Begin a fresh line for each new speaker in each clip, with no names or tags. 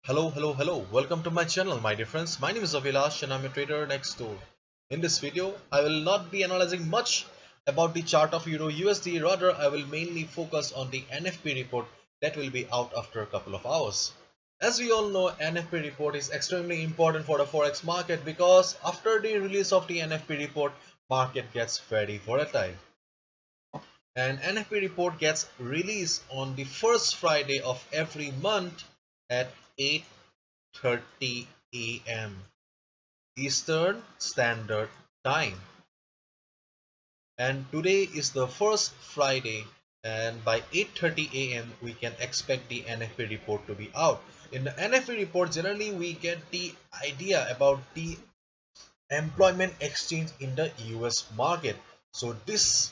Hello. Welcome to my channel, my dear friends. My name is Avilash and I'm a trader next door. In this video, I will not be analyzing much about the chart of Euro USD. Rather, I will mainly focus on the NFP report that will be out after a couple of hours. As we all know, NFP report is extremely important for the Forex market because after the release of the NFP report, market gets very volatile. An NFP report gets released on the first Friday of every month at 8:30 a.m. Eastern Standard Time. And today is the first Friday, and by 8:30 a.m. we can expect the NFP report to be out. In the NFP report, generally we get the idea about the employment exchange in the US market. So this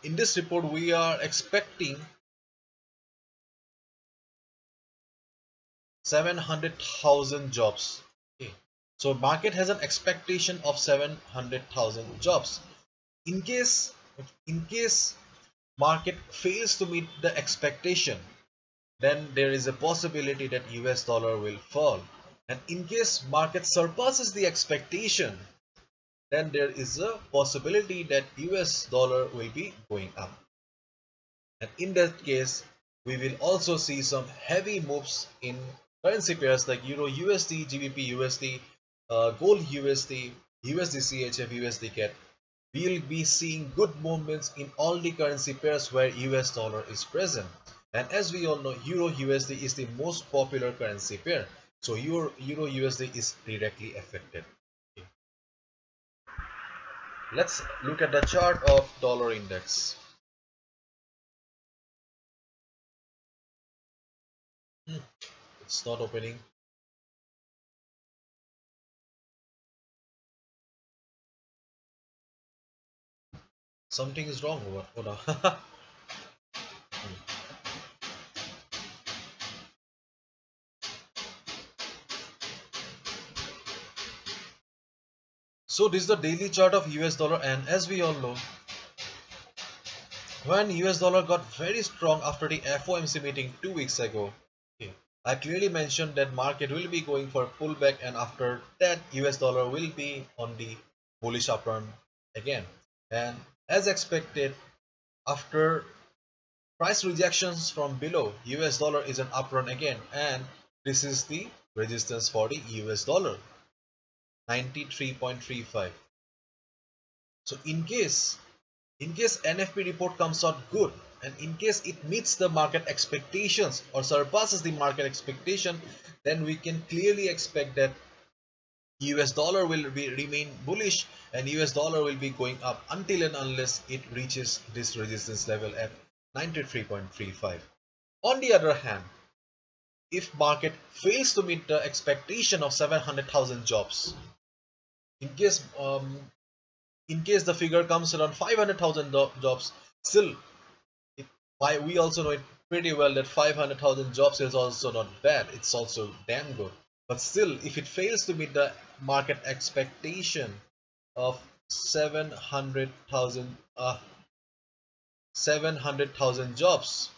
in this report we are expecting 700,000 jobs. Okay. So market has an expectation of 700,000 jobs. In case in case market fails to meet the expectation, then there is a possibility that US dollar will fall. And in case market surpasses the expectation, then there is a possibility that US dollar will be going up. And in that case, we will also see some heavy moves in currency pairs like Euro USD, GBP USD, Gold USD, USD CHF, USD CAD. We will be seeing good movements in all the currency pairs where US dollar is present. And as we all know, Euro USD is the most popular currency pair. So Euro USD is directly affected. Okay. Let's look at the chart of dollar index. It's not opening. Something is wrong over. Oh no. So this is the daily chart of US dollar, and as we all know, when US dollar got very strong after the FOMC meeting 2 weeks ago, okay, I clearly mentioned that market will be going for a pullback, and after that US dollar will be on the bullish uptrend again. And as expected, after price rejections from below, US dollar is an uptrend again, and this is the resistance for the US dollar, 93.35. So in case NFP report comes out good, and in case it meets the market expectations or surpasses the market expectation, then we can clearly expect that US dollar will remain bullish, and US dollar will be going up until and unless it reaches this resistance level at 93.35. On the other hand, if market fails to meet the expectation of 700,000 jobs, in case the figure comes around 500,000 jobs, still why we also know it pretty well that 500,000 jobs is also not bad. It's also damn good. But still, if it fails to meet the market expectation of 700,000 jobs,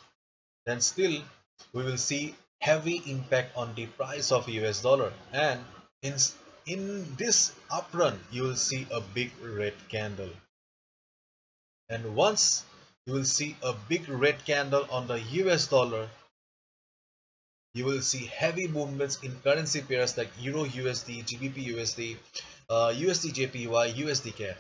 then still we will see heavy impact on the price of US dollar. And in this uptrend, you will see a big red candle. And once you will see a big red candle on the US dollar, you will see heavy movements in currency pairs like Euro USD, GBP USD, USD JPY, USD CAD.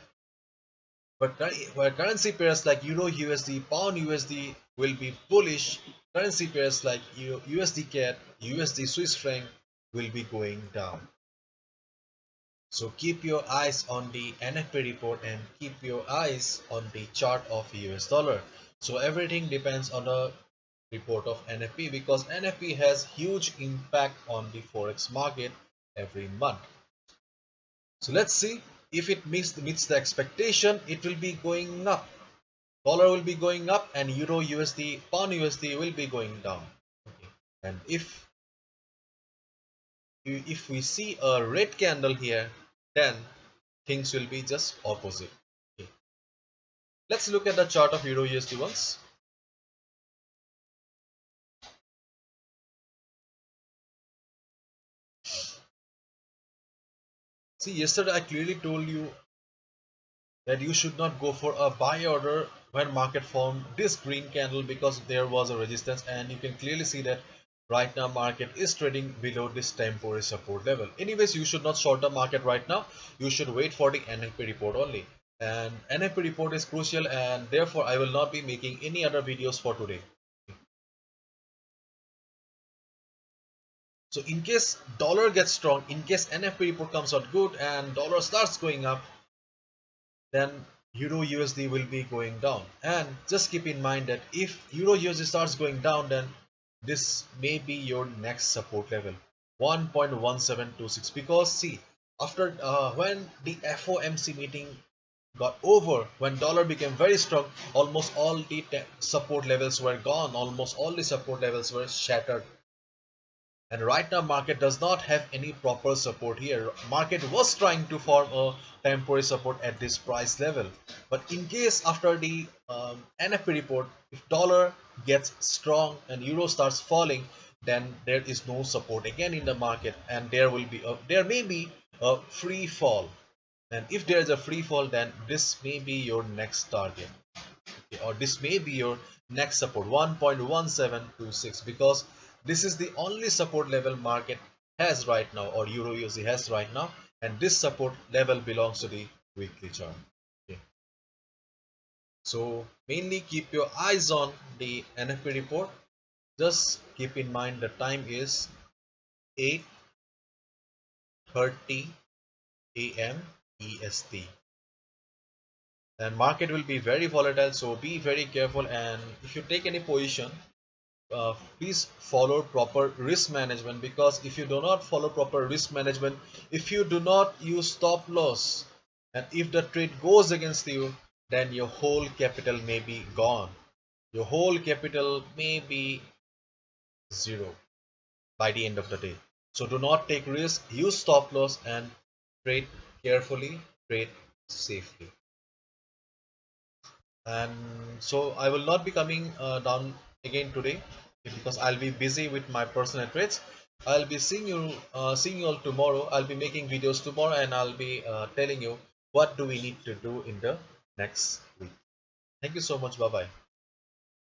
But where currency pairs like Euro USD, Pound USD will be bullish, currency pairs like USD CAD, USD Swiss franc will be going down. So keep your eyes on the NFP report and keep your eyes on the chart of US dollar. So everything depends on the report of NFP, because NFP has huge impact on the forex market every month. So let's see if it meets the expectation. It will be going up. Dollar will be going up, and Euro USD, Pound USD will be going down. Okay. And if we see a red candle here, then things will be just opposite. Okay. Let's look at the chart of Euro USD once. See, yesterday I clearly told you that you should not go for a buy order when market formed this green candle, because there was a resistance, and you can clearly see that right now market is trading below this temporary support level. Anyways, you should not short the market right now. You should wait for the NFP report only, and NFP report is crucial, and therefore I will not be making any other videos for today. So in case dollar gets strong, in case NFP report comes out good and dollar starts going up, then Euro USD will be going down. And just keep in mind that if Euro USD starts going down, then this may be your next support level, 1.1726. Because see, after when the FOMC meeting got over, when dollar became very strong, almost all the support levels were gone, almost all the support levels were shattered. And right now market does not have any proper support here. Market was trying to form a temporary support at this price level, but in case after the NFP report, if dollar gets strong and euro starts falling, then there is no support again in the market, and there may be a free fall. And if there is a free fall, then this may be your next target, or this may be your next support, 1.1726, because this is the only support level market has right now, or euro USD has right now, and this support level belongs to the weekly chart. Okay. So mainly keep your eyes on the NFP report. Just keep in mind the time is 8:30 a.m. EST, and market will be very volatile, so be very careful. And if you take any position, please follow proper risk management, because if you do not follow proper risk management, if you do not use stop loss, and if the trade goes against you, then your whole capital may be gone. Your whole capital may be zero by the end of the day. So do not take risk, use stop loss, and trade carefully, trade safely. And so I will not be coming down again today, because I'll be busy with my personal trades. I'll be seeing you all tomorrow. I'll be making videos tomorrow, and I'll be telling you what do we need to do in the next week. Thank you so much. Bye bye.